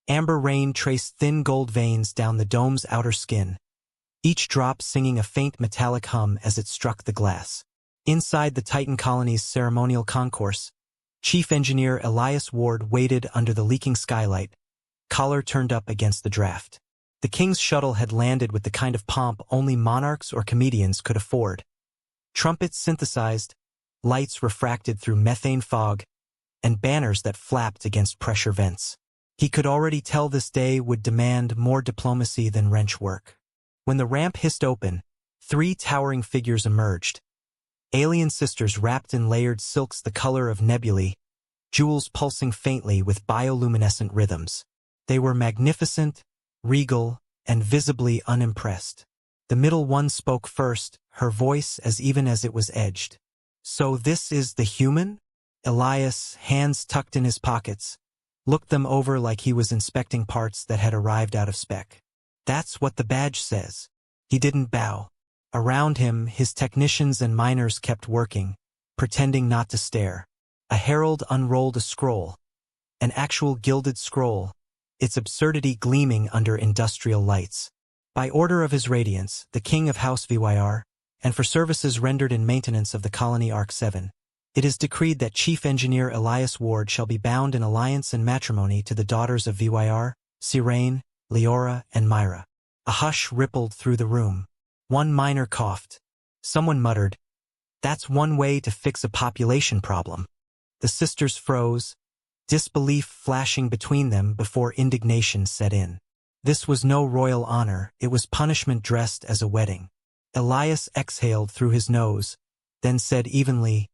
Amber rain traced thin gold veins down the dome's outer skin, each drop singing a faint metallic hum as it struck the glass. Inside the Titan colony's ceremonial concourse, Chief Engineer Elias Ward waited under the leaking skylight, collar turned up against the draft. The king's shuttle had landed with the kind of pomp only monarchs or comedians could afford. Trumpets synthesized, lights refracted through methane fog, and banners that flapped against pressure vents. He could already tell this day would demand more diplomacy than wrench work. When the ramp hissed open, 3 towering figures emerged. Alien sisters wrapped in layered silks the color of nebulae, jewels pulsing faintly with bioluminescent rhythms. They were magnificent, regal, and visibly unimpressed. The middle one spoke first, her voice as even as it was edged. "So this is the human?" Elias, hands tucked in his pockets, looked them over like he was inspecting parts that had arrived out of spec. "That's what the badge says." He didn't bow. Around him, his technicians and miners kept working, pretending not to stare. A herald unrolled a scroll, an actual gilded scroll, its absurdity gleaming under industrial lights. By order of His Radiance, the King of House VYR, and for services rendered in maintenance of the colony Arc 7, it is decreed that Chief Engineer Elias Ward shall be bound in alliance and matrimony to the daughters of VYR, Sirene, Leora, and Myra. A hush rippled through the room. One miner coughed. Someone muttered, "That's one way to fix a population problem." The sisters froze, disbelief flashing between them before indignation set in. This was no royal honor, it was punishment dressed as a wedding. Elias exhaled through his nose, then said evenly,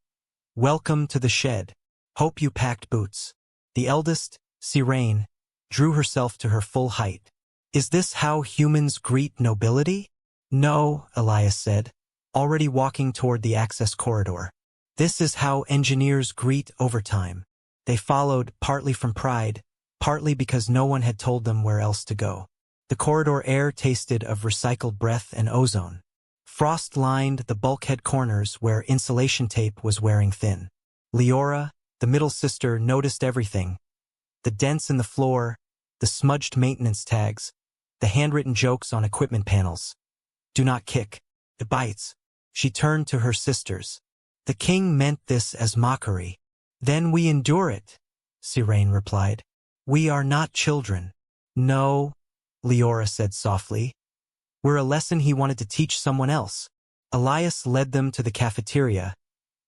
"Welcome to the shed. Hope you packed boots." The eldest, Sirene, drew herself to her full height. "Is this how humans greet nobility?" "No," Elias said, already walking toward the access corridor. "This is how engineers greet overtime." They followed, partly from pride, partly because no one had told them where else to go. The corridor air tasted of recycled breath and ozone. Frost lined the bulkhead corners where insulation tape was wearing thin. Leora, the middle sister, noticed everything. The dents in the floor, the smudged maintenance tags, the handwritten jokes on equipment panels. "Do not kick. It bites." She turned to her sisters. "The king meant this as mockery." "Then we endure it," Sirene replied. "We are not children." "No," Leora said softly. "We're a lesson he wanted to teach someone else." Elias led them to the cafeteria,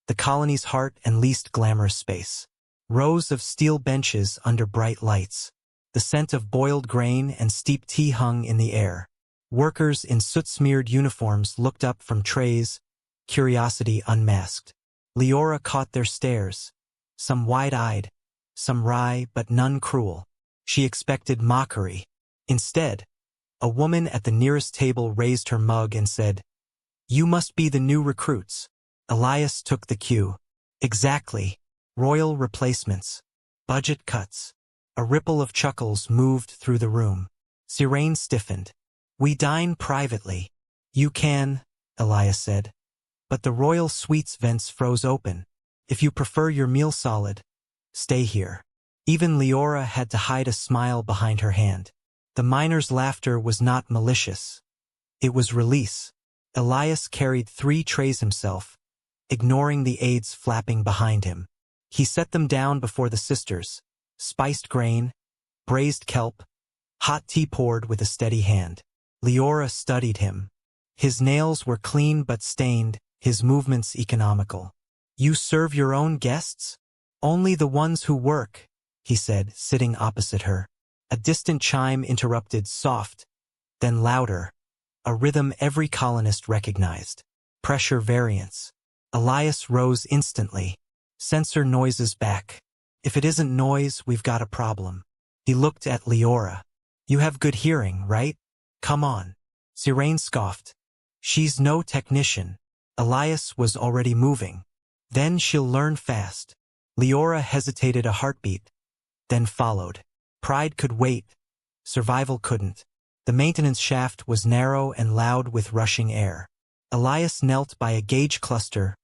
the colony's heart and least glamorous space. Rows of steel benches under bright lights. The scent of boiled grain and steeped tea hung in the air. Workers in soot-smeared uniforms looked up from trays, curiosity unmasked. Leora caught their stares, some wide-eyed, some wry but none cruel. She expected mockery. Instead, a woman at the nearest table raised her mug and said, "You must be the new recruits." Elias took the cue. "Exactly. Royal replacements. Budget cuts." A ripple of chuckles moved through the room. Sirene stiffened. "We dine privately." "You can," Elias said. "But the royal suites vents froze open. If you prefer your meal solid, stay here." Even Leora had to hide a smile behind her hand. The miner's laughter was not malicious. It was release. Elias carried 3 trays himself, ignoring the aides flapping behind him. He set them down before the sisters. Spiced grain, braised kelp, hot tea poured with a steady hand. Leora studied him. His nails were clean but stained, his movements economical. "You serve your own guests?" "Only the ones who work," he said, sitting opposite her. A distant chime interrupted, soft, then louder, a rhythm every colonist recognized. Pressure variance. Elias rose instantly. "Sensor noises back. If it isn't noise, we've got a problem." He looked at Leora. "You have good hearing, right? Come on." Sirene scoffed. "She's no technician." Elias was already moving. "Then she'll learn fast." Leora hesitated a heartbeat, then followed. Pride could wait. Survival couldn't. The maintenance shaft was narrow and loud with rushing air. Elias knelt by a gauge cluster,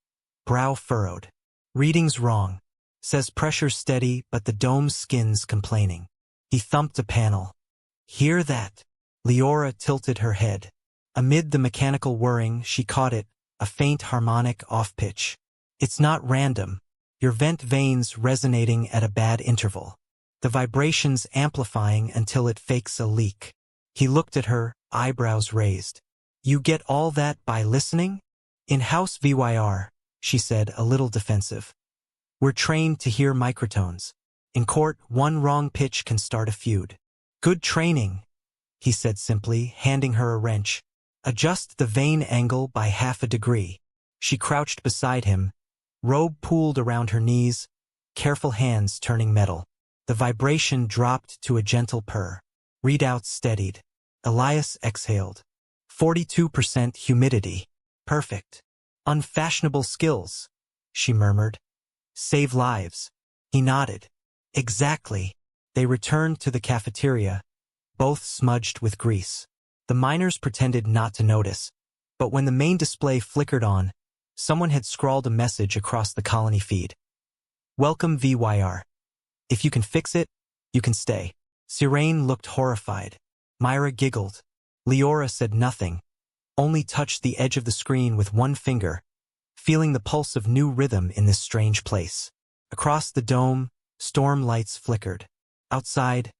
brow furrowed. "Reading's wrong. Says pressure's steady, but the dome's skin's complaining." He thumped a panel. Hear that? Leora tilted her head. Amid the mechanical whirring, she caught it, a faint harmonic off-pitch. It's not random. Your vent vanes resonating at a bad interval. The vibrations amplifying until it fakes a leak. He looked at her, eyebrows raised. You get all that by listening? In-house VYR, she said, a little defensive. We're trained to hear microtones. In court, one wrong pitch can start a feud. Good training, he said simply, handing her a wrench. Adjust the vane angle by half a degree. She crouched beside him, robe pooled around her knees, careful hands turning metal. The vibration dropped to a gentle purr. Readouts steadied. Elias exhaled. 42% humidity. Perfect. Unfashionable skills, she murmured. Save lives. He nodded. Exactly. They returned to the cafeteria, both smudged with grease. The miners pretended not to notice, but when the main display flickered on, someone had scrawled a message across the colony feed. Welcome VYR. If you can fix it, you can stay. Sirene looked horrified. Myra giggled. Leora said nothing, only touched the edge of the screen with one finger, feeling the pulse of new rhythm in this strange place. Across the dome, storm lights flickered. Outside,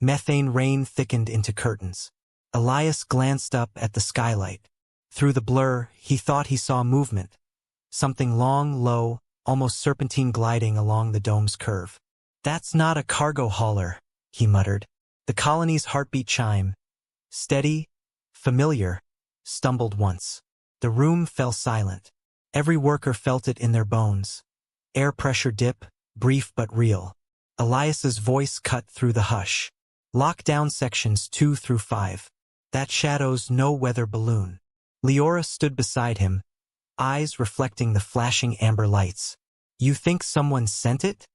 methane rain thickened into curtains. Elias glanced up at the skylight. Through the blur, he thought he saw movement. Something long, low, almost serpentine gliding along the dome's curve. That's not a cargo hauler, he muttered. The colony's heartbeat chime, steady, familiar, stumbled once. The room fell silent. Every worker felt it in their bones. Air pressure dip, brief but real. Elias's voice cut through the hush. Lock down sections 2 through 5. That shadows no weather balloon. Leora stood beside him, eyes reflecting the flashing amber lights. You think someone sent it?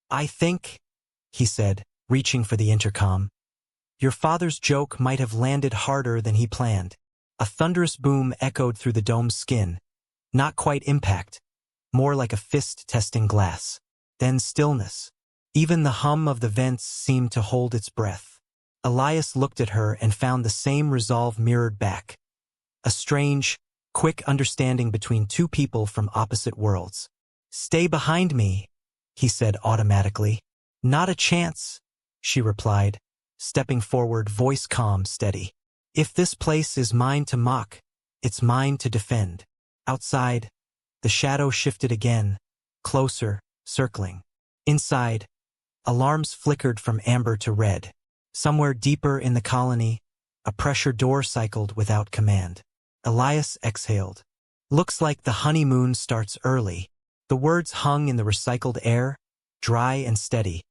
I think, he said, reaching for the intercom. Your father's joke might have landed harder than he planned. A thunderous boom echoed through the dome's skin. Not quite impact, more like a fist testing glass. Then stillness. Even the hum of the vents seemed to hold its breath. Elias looked at her and found the same resolve mirrored back. A strange, quick understanding between two people from opposite worlds. Stay behind me, he said automatically. Not a chance, she replied, stepping forward, voice calm, steady. If this place is mine to mock, it's mine to defend. Outside, the shadow shifted again, closer, circling. Inside, alarms flickered from amber to red. Somewhere deeper in the colony, a pressure door cycled without command. Elias exhaled. Looks like the honeymoon starts early. The words hung in the recycled air, dry and steady.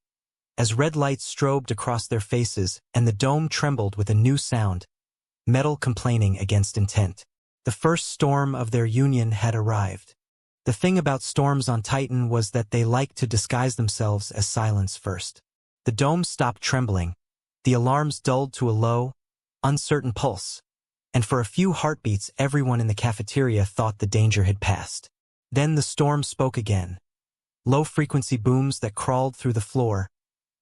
As red lights strobed across their faces and the dome trembled with a new sound, metal complaining against intent. The first storm of their union had arrived. The thing about storms on Titan was that they liked to disguise themselves as silence first. The dome stopped trembling. The alarms dulled to a low, uncertain pulse, and for a few heartbeats everyone in the cafeteria thought the danger had passed. Then the storm spoke again. Low-frequency booms that crawled through the floor,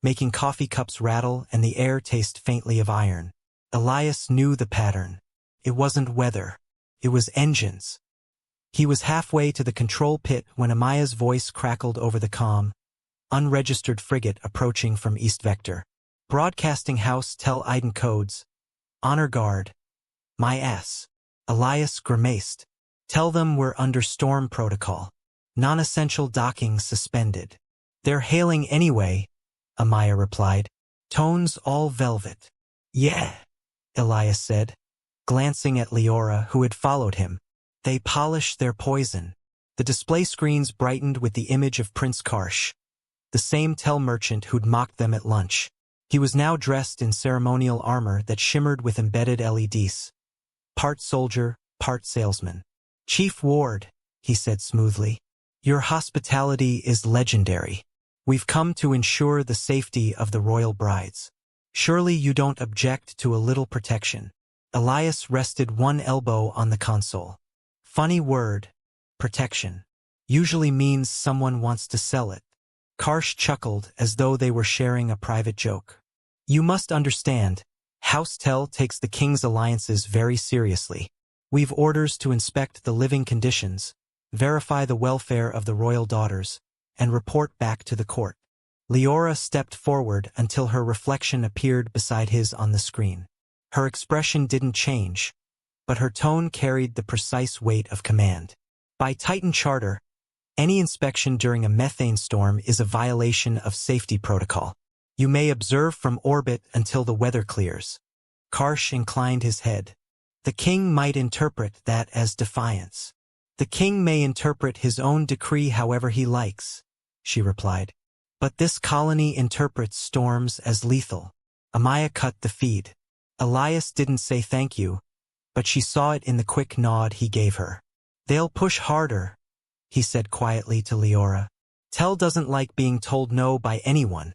making coffee cups rattle and the air taste faintly of iron. Elias knew the pattern. It wasn't weather. It was engines. He was halfway to the control pit when Amaya's voice crackled over the comm. Unregistered frigate approaching from East Vector. Broadcasting house tell Iden codes. Honor guard. My ass. Elias grimaced. Tell them we're under storm protocol. Non-essential docking suspended. They're hailing anyway, Amaya replied. Tones all velvet. Yeah, Elias said, glancing at Leora, who had followed him. They polish their poison. The display screens brightened with the image of Prince Karsh, the same tell merchant who'd mocked them at lunch. He was now dressed in ceremonial armor that shimmered with embedded LEDs. Part soldier, part salesman. Chief Ward, he said smoothly. Your hospitality is legendary. We've come to ensure the safety of the royal brides. Surely you don't object to a little protection. Elias rested one elbow on the console. Funny word, protection. Usually means someone wants to sell it. Karsh chuckled as though they were sharing a private joke. You must understand, House Tell takes the king's alliances very seriously. We've orders to inspect the living conditions, verify the welfare of the royal daughters, and report back to the court. Leora stepped forward until her reflection appeared beside his on the screen. Her expression didn't change, but her tone carried the precise weight of command. By Titan Charter, any inspection during a methane storm is a violation of safety protocol. You may observe from orbit until the weather clears. Karsh inclined his head. The king might interpret that as defiance. The king may interpret his own decree however he likes, she replied. But this colony interprets storms as lethal. Amaya cut the feed. Elias didn't say thank you, but she saw it in the quick nod he gave her. They'll push harder, he said quietly to Leora. Tell doesn't like being told no by anyone,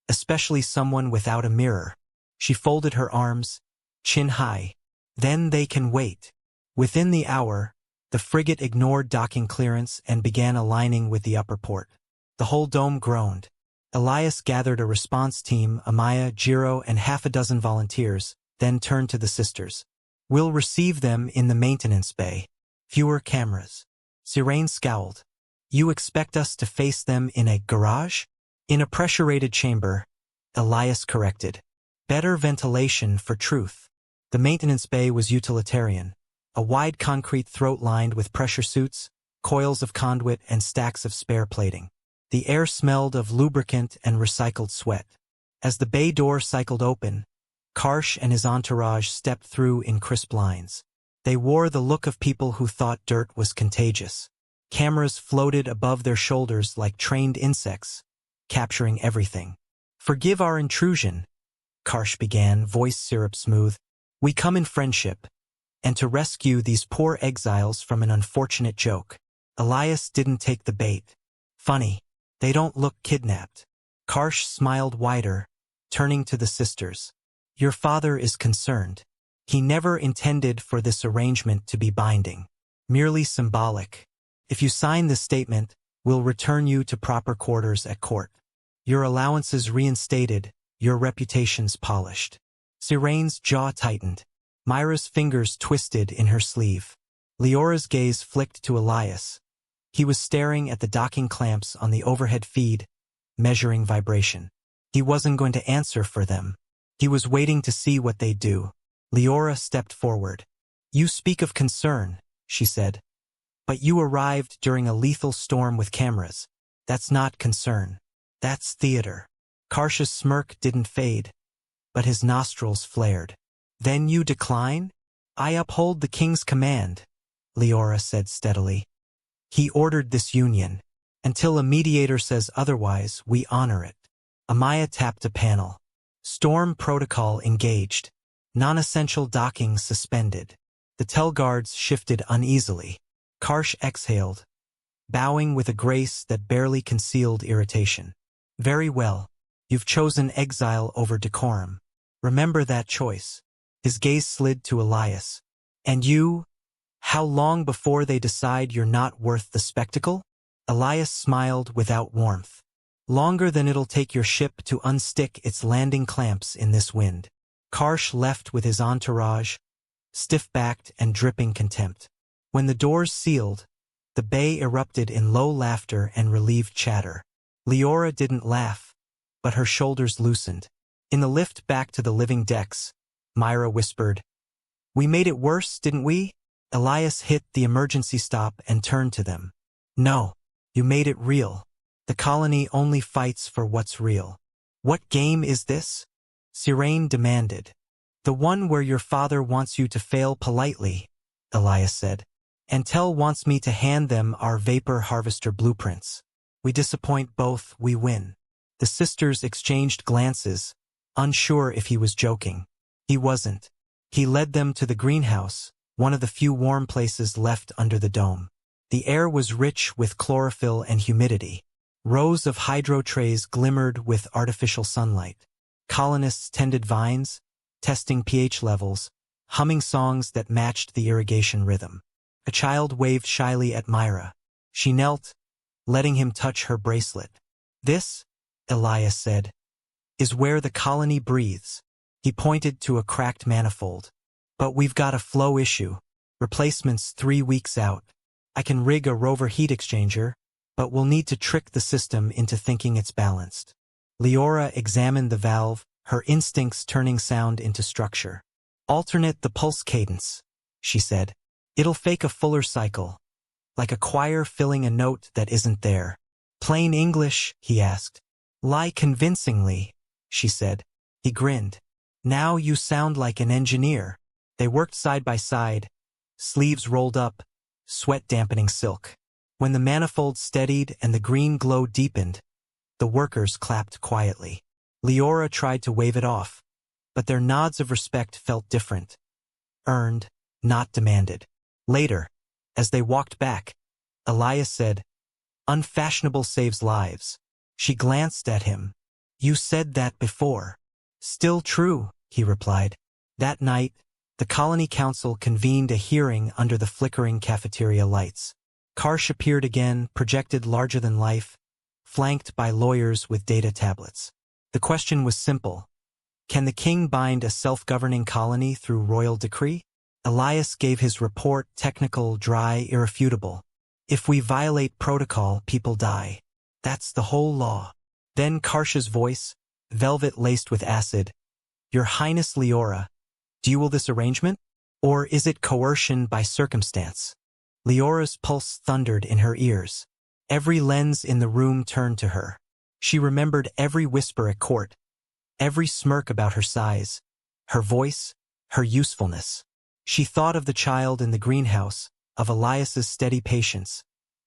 especially someone without a mirror. She folded her arms, chin high. Then they can wait. Within the hour, the frigate ignored docking clearance and began aligning with the upper port. The whole dome groaned. Elias gathered a response team, Amaya, Jiro, and half a dozen volunteers, then turned to the sisters. We'll receive them in the maintenance bay. Fewer cameras. Sirene scowled. You expect us to face them in a garage? In a pressure-rated chamber, Elias corrected. Better ventilation for truth. The maintenance bay was utilitarian. A wide concrete throat lined with pressure suits, coils of conduit, and stacks of spare plating. The air smelled of lubricant and recycled sweat. As the bay door cycled open, Karsh and his entourage stepped through in crisp lines. They wore the look of people who thought dirt was contagious. Cameras floated above their shoulders like trained insects, capturing everything. Forgive our intrusion, Karsh began, voice syrup smooth. We come in friendship, and to rescue these poor exiles from an unfortunate joke. Elias didn't take the bait. Funny, they don't look kidnapped. Karsh smiled wider, turning to the sisters. Your father is concerned. He never intended for this arrangement to be binding. Merely symbolic. If you sign this statement, we'll return you to proper quarters at court. Your allowances reinstated, your reputations polished. Sirene's jaw tightened. Myra's fingers twisted in her sleeve. Leora's gaze flicked to Elias. He was staring at the docking clamps on the overhead feed, measuring vibration. He wasn't going to answer for them. He was waiting to see what they'd do. Leora stepped forward. You speak of concern, she said. But you arrived during a lethal storm with cameras. That's not concern. That's theater. Karsh's smirk didn't fade, but his nostrils flared. Then you decline? I uphold the king's command, Leora said steadily. He ordered this union. Until a mediator says otherwise, we honor it. Amaya tapped a panel. Storm protocol engaged. Non-essential docking suspended. The Tell guards shifted uneasily. Karsh exhaled, bowing with a grace that barely concealed irritation. Very well. You've chosen exile over decorum. Remember that choice. His gaze slid to Elias. And you? How long before they decide you're not worth the spectacle? Elias smiled without warmth. Longer than it'll take your ship to unstick its landing clamps in this wind. Karsh left with his entourage, stiff-backed and dripping contempt. When the doors sealed, the bay erupted in low laughter and relieved chatter. Leora didn't laugh, but her shoulders loosened. In the lift back to the living decks, Myra whispered, We made it worse, didn't we? Elias hit the emergency stop and turned to them. No, you made it real. The colony only fights for what's real. What game is this? Sirene demanded. The one where your father wants you to fail politely, Elias said. And Tell wants me to hand them our vapor harvester blueprints. We disappoint both, we win. The sisters exchanged glances, unsure if he was joking. He wasn't. He led them to the greenhouse, one of the few warm places left under the dome. The air was rich with chlorophyll and humidity. Rows of hydro trays glimmered with artificial sunlight. Colonists tended vines, testing pH levels, humming songs that matched the irrigation rhythm. A child waved shyly at Myra. She knelt, letting him touch her bracelet. This, Elias said, is where the colony breathes. He pointed to a cracked manifold. But we've got a flow issue. Replacement's 3 weeks out. I can rig a rover heat exchanger, but we'll need to trick the system into thinking it's balanced. Leora examined the valve, her instincts turning sound into structure. Alternate the pulse cadence, she said. It'll fake a fuller cycle, like a choir filling a note that isn't there. Plain English, he asked. Lie convincingly, she said. He grinned. Now you sound like an engineer. They worked side by side, sleeves rolled up, sweat dampening silk. When the manifold steadied and the green glow deepened, the workers clapped quietly. Leora tried to wave it off, but their nods of respect felt different. Earned, not demanded. Later, as they walked back, Elias said, "Unfashionable saves lives." She glanced at him. "You said that before." "Still true," he replied. That night, the Colony Council convened a hearing under the flickering cafeteria lights. Karsh appeared again, projected larger than life, flanked by lawyers with data tablets. The question was simple. Can the king bind a self-governing colony through royal decree? Elias gave his report, technical, dry, irrefutable. If we violate protocol, people die. That's the whole law. Then Karsh's voice, velvet laced with acid. Your Highness Leora, do you will this arrangement? Or is it coercion by circumstance? Leora's pulse thundered in her ears. Every lens in the room turned to her. She remembered every whisper at court, every smirk about her size, her voice, her usefulness. She thought of the child in the greenhouse, of Elias's steady patience,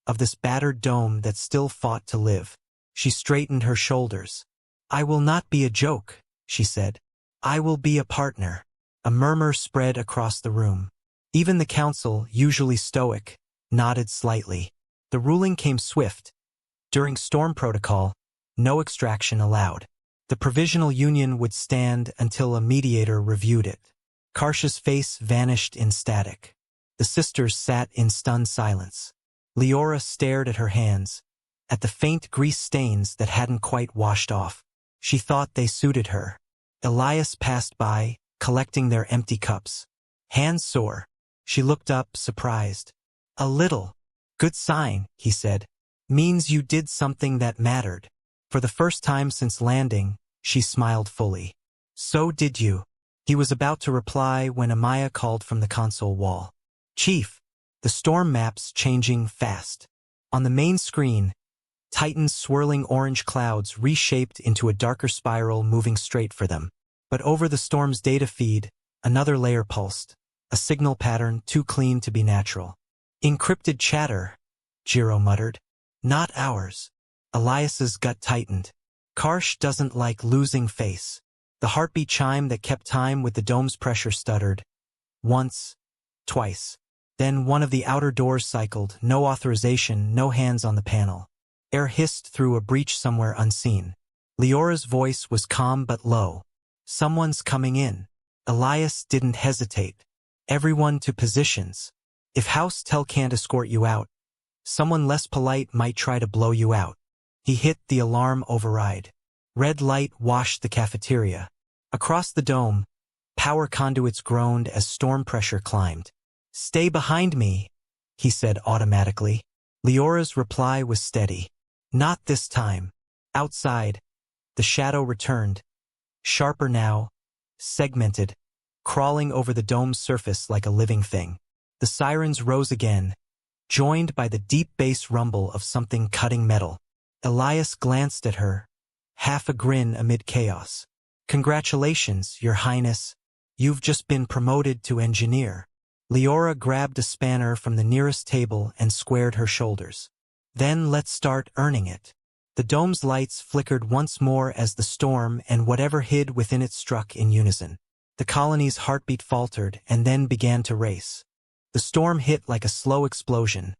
of this battered dome that still fought to live. She straightened her shoulders. I will not be a joke, she said. I will be a partner. A murmur spread across the room. Even the council, usually stoic, nodded slightly. The ruling came swift. During storm protocol, no extraction allowed. The provisional union would stand until a mediator reviewed it. Karsh's face vanished in static. The sisters sat in stunned silence. Leora stared at her hands, at the faint grease stains that hadn't quite washed off. She thought they suited her. Elias passed by, collecting their empty cups. Hands sore. She looked up, surprised. A little. Good sign, he said. Means you did something that mattered. For the first time since landing, she smiled fully. So did you. He was about to reply when Amaya called from the console wall. Chief, the storm map's changing fast. On the main screen, Titan's swirling orange clouds reshaped into a darker spiral moving straight for them. But over the storm's data feed, another layer pulsed, a signal pattern too clean to be natural. Encrypted chatter, Jiro muttered. Not ours. Elias's gut tightened. Karsh doesn't like losing face. The heartbeat chime that kept time with the dome's pressure stuttered. Once, twice. Then one of the outer doors cycled, no authorization, no hands on the panel. Air hissed through a breach somewhere unseen. Leora's voice was calm but low. Someone's coming in. Elias didn't hesitate. Everyone to positions. If House Tel can't escort you out, someone less polite might try to blow you out. He hit the alarm override. Red light washed the cafeteria. Across the dome, power conduits groaned as storm pressure climbed. Stay behind me, he said automatically. Leora's reply was steady. Not this time. Outside, the shadow returned. Sharper now, segmented, crawling over the dome's surface like a living thing. The sirens rose again, joined by the deep bass rumble of something cutting metal. Elias glanced at her, half a grin amid chaos. Congratulations, Your Highness. You've just been promoted to engineer. Leora grabbed a spanner from the nearest table and squared her shoulders. Then let's start earning it. The dome's lights flickered once more as the storm and whatever hid within it struck in unison. The colony's heartbeat faltered and then began to race. The storm hit like a slow explosion.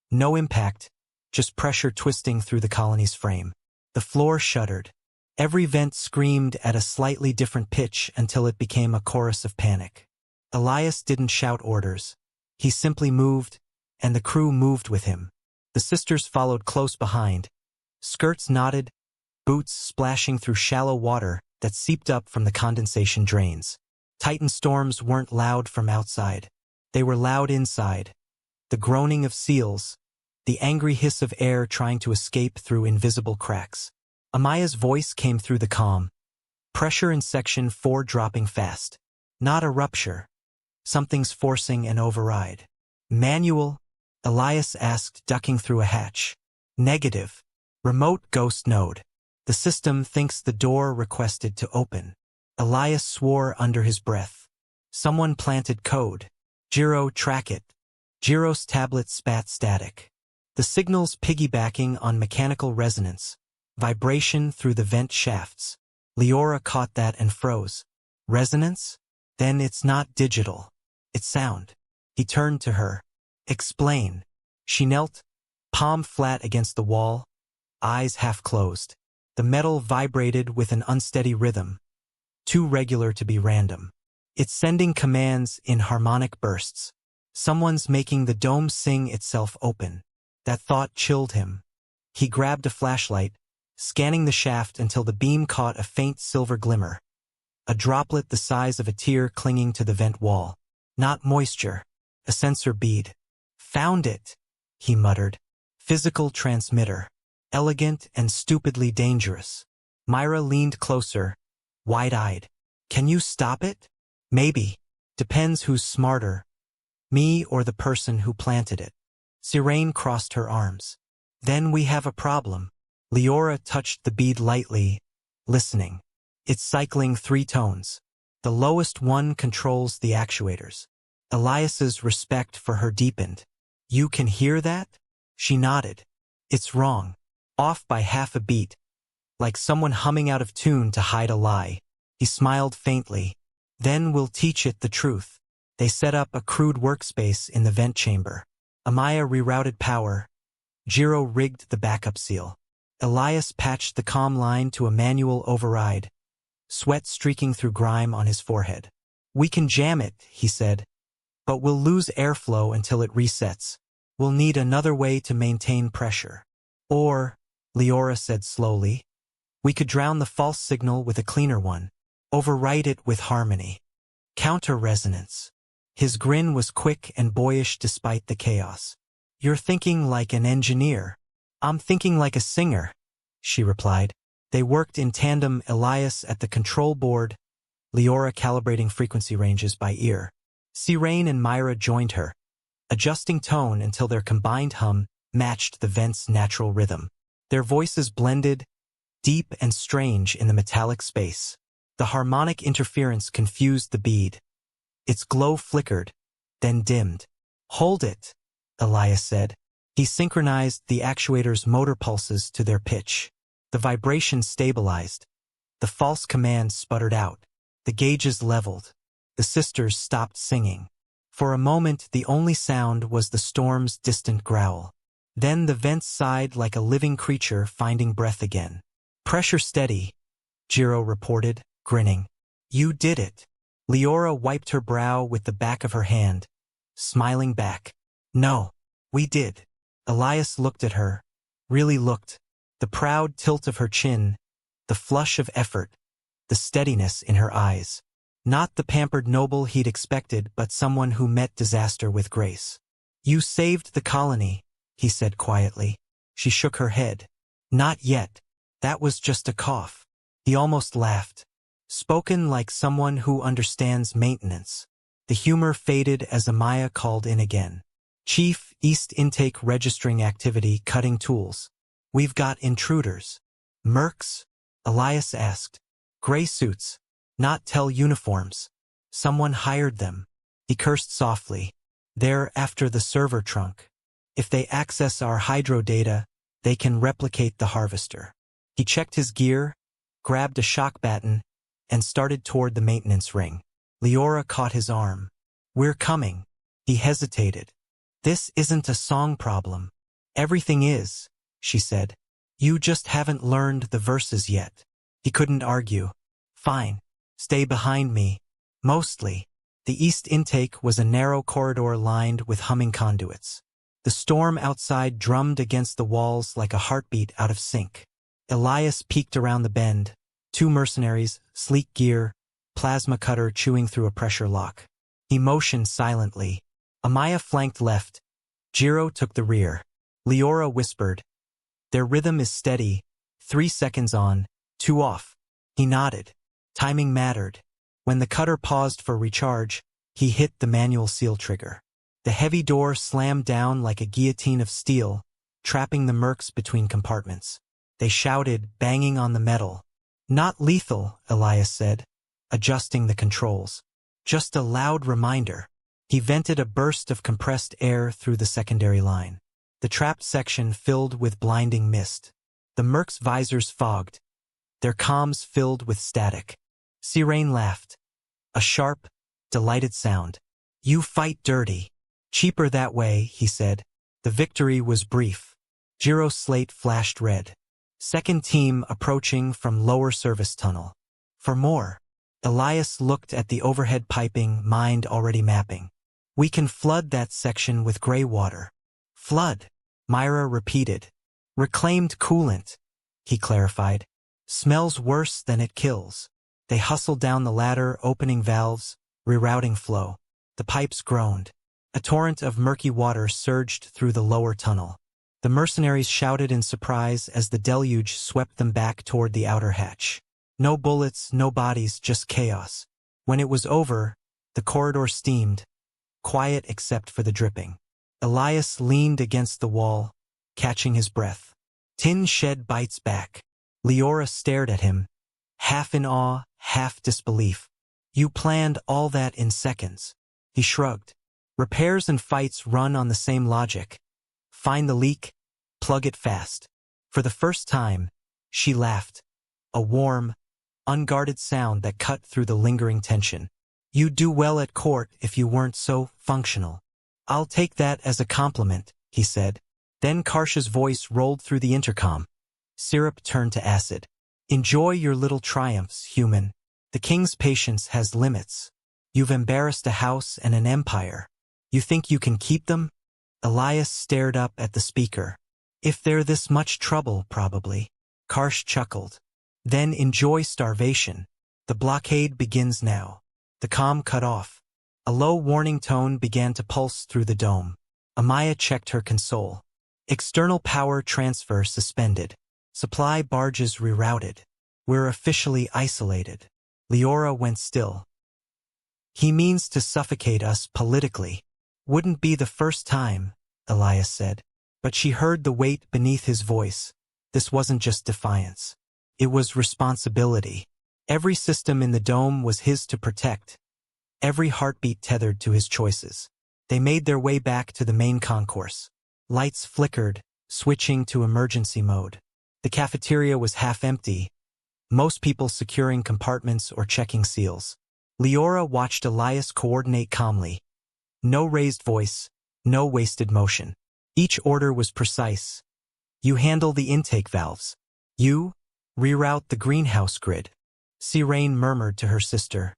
No impact, just pressure twisting through the colony's frame. The floor shuddered. Every vent screamed at a slightly different pitch until it became a chorus of panic. Elias didn't shout orders. He simply moved, and the crew moved with him. The sisters followed close behind. Skirts knotted, boots splashing through shallow water that seeped up from the condensation drains. Titan storms weren't loud from outside. They were loud inside. The groaning of seals, the angry hiss of air trying to escape through invisible cracks. Amaya's voice came through the calm. Pressure in Section 4 dropping fast. Not a rupture. Something's forcing an override. Manual? Elias asked, ducking through a hatch. Negative. Remote ghost node. The system thinks the door requested to open. Elias swore under his breath. Someone planted code. Jiro, track it. Jiro's tablet spat static. The signals piggybacking on mechanical resonance. Vibration through the vent shafts. Leora caught that and froze. Resonance? Then it's not digital. It's sound. He turned to her. Explain. She knelt, palm flat against the wall, eyes half closed. The metal vibrated with an unsteady rhythm, too regular to be random. It's sending commands in harmonic bursts. Someone's making the dome sing itself open. That thought chilled him. He grabbed a flashlight, scanning the shaft until the beam caught a faint silver glimmer. A droplet the size of a tear clinging to the vent wall. Not moisture. A sensor bead. Found it, he muttered. Physical transmitter. Elegant and stupidly dangerous. Myra leaned closer, wide-eyed. Can you stop it? Maybe. Depends who's smarter. Me or the person who planted it. Sirene crossed her arms. Then we have a problem. Leora touched the bead lightly, listening. It's cycling 3 tones. The lowest one controls the actuators. Elias's respect for her deepened. You can hear that? She nodded. It's wrong. Off by half a beat. Like someone humming out of tune to hide a lie. He smiled faintly. Then we'll teach it the truth. They set up a crude workspace in the vent chamber. Amaya rerouted power. Jiro rigged the backup seal. Elias patched the comm line to a manual override. Sweat streaking through grime on his forehead. We can jam it, he said. But we'll lose airflow until it resets. We'll need another way to maintain pressure. Or, Leora said slowly, we could drown the false signal with a cleaner one. Overwrite it with harmony. Counter-resonance. His grin was quick and boyish despite the chaos. You're thinking like an engineer. I'm thinking like a singer, she replied. They worked in tandem, Elias at the control board, Leora calibrating frequency ranges by ear. Sirene and Myra joined her, adjusting tone until their combined hum matched the vent's natural rhythm. Their voices blended, deep and strange in the metallic space. The harmonic interference confused the bead. Its glow flickered, then dimmed. Hold it, Elias said. He synchronized the actuator's motor pulses to their pitch. The vibration stabilized. The false command sputtered out. The gauges leveled. The sisters stopped singing. For a moment, the only sound was the storm's distant growl. Then the vents sighed like a living creature finding breath again. Pressure steady, Jiro reported, grinning. You did it. Leora wiped her brow with the back of her hand, smiling back. No, we did. Elias looked at her, really looked. The proud tilt of her chin, the flush of effort, the steadiness in her eyes. Not the pampered noble he'd expected, but someone who met disaster with grace. You saved the colony, he said quietly. She shook her head. Not yet. That was just a cough. He almost laughed. Spoken like someone who understands maintenance. The humor faded as Amaya called in again. Chief, East Intake registering activity, cutting tools. We've got intruders. Mercs? Elias asked. Gray suits. Not tell uniforms. Someone hired them. He cursed softly. They're after the server trunk. If they access our hydro data, they can replicate the harvester. He checked his gear, grabbed a shock baton, and started toward the maintenance ring. Leora caught his arm. We're coming. He hesitated. This isn't a song problem. Everything is, she said. You just haven't learned the verses yet. He couldn't argue. Fine. Stay behind me. Mostly. The east intake was a narrow corridor lined with humming conduits. The storm outside drummed against the walls like a heartbeat out of sync. Elias peeked around the bend. 2 mercenaries, sleek gear, plasma cutter chewing through a pressure lock. He motioned silently. Amaya flanked left. Jiro took the rear. Leora whispered, "Their rhythm is steady. 3 seconds on, 2 off." He nodded. Timing mattered. When the cutter paused for recharge, he hit the manual seal trigger. The heavy door slammed down like a guillotine of steel, trapping the mercs between compartments. They shouted, banging on the metal. "Not lethal," Elias said, adjusting the controls. "Just a loud reminder." He vented a burst of compressed air through the secondary line. The trapped section filled with blinding mist. The mercs' visors fogged. Their comms filled with static. Sirene laughed. A sharp, delighted sound. "You fight dirty. Cheaper that way," he said. The victory was brief. Jiro's slate flashed red. Second team approaching from lower service tunnel. For more. Elias looked at the overhead piping, mind already mapping. "We can flood that section with gray water." "Flood," Myra repeated. "Reclaimed coolant," he clarified. "Smells worse than it kills." They hustled down the ladder, opening valves, rerouting flow. The pipes groaned. A torrent of murky water surged through the lower tunnel. The mercenaries shouted in surprise as the deluge swept them back toward the outer hatch. No bullets, no bodies, just chaos. When it was over, the corridor steamed, quiet except for the dripping. Elias leaned against the wall, catching his breath. Tin shed bites back. Leora stared at him, half in awe, half disbelief. "You planned all that in seconds." He shrugged. "Repairs and fights run on the same logic. Find the leak, plug it fast." For the first time, she laughed. A warm, unguarded sound that cut through the lingering tension. "You'd do well at court if you weren't so functional." "I'll take that as a compliment," he said. Then Karsh's voice rolled through the intercom. Syrup turned to acid. "Enjoy your little triumphs, human. The king's patience has limits. You've embarrassed a house and an empire. You think you can keep them?" Elias stared up at the speaker. "If they're this much trouble, probably." Karsh chuckled. "Then enjoy starvation. The blockade begins now." The comm cut off. A low warning tone began to pulse through the dome. Amaya checked her console. External power transfer suspended. Supply barges rerouted. "We're officially isolated." Leora went still. "He means to suffocate us politically." "Wouldn't be the first time," Elias said. But she heard the weight beneath his voice. This wasn't just defiance. It was responsibility. Every system in the dome was his to protect. Every heartbeat tethered to his choices. They made their way back to the main concourse. Lights flickered, switching to emergency mode. The cafeteria was half empty, most people securing compartments or checking seals. Leora watched Elias coordinate calmly. No raised voice, no wasted motion. Each order was precise. "You handle the intake valves. You reroute the greenhouse grid." Sirene murmured to her sister.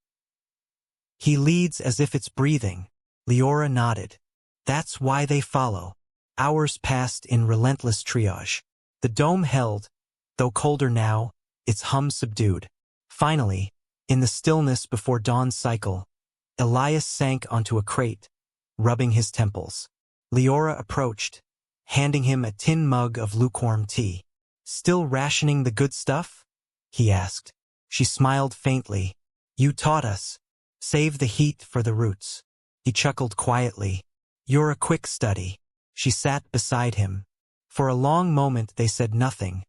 "He leads as if it's breathing." Leora nodded. "That's why they follow." Hours passed in relentless triage. The dome held, though colder now, its hum subdued. Finally, in the stillness before dawn's cycle, Elias sank onto a crate, rubbing his temples. Leora approached, handing him a tin mug of lukewarm tea. "Still rationing the good stuff?" he asked. She smiled faintly. "You taught us. Save the heat for the roots." He chuckled quietly. "You're a quick study." She sat beside him. For a long moment they said nothing,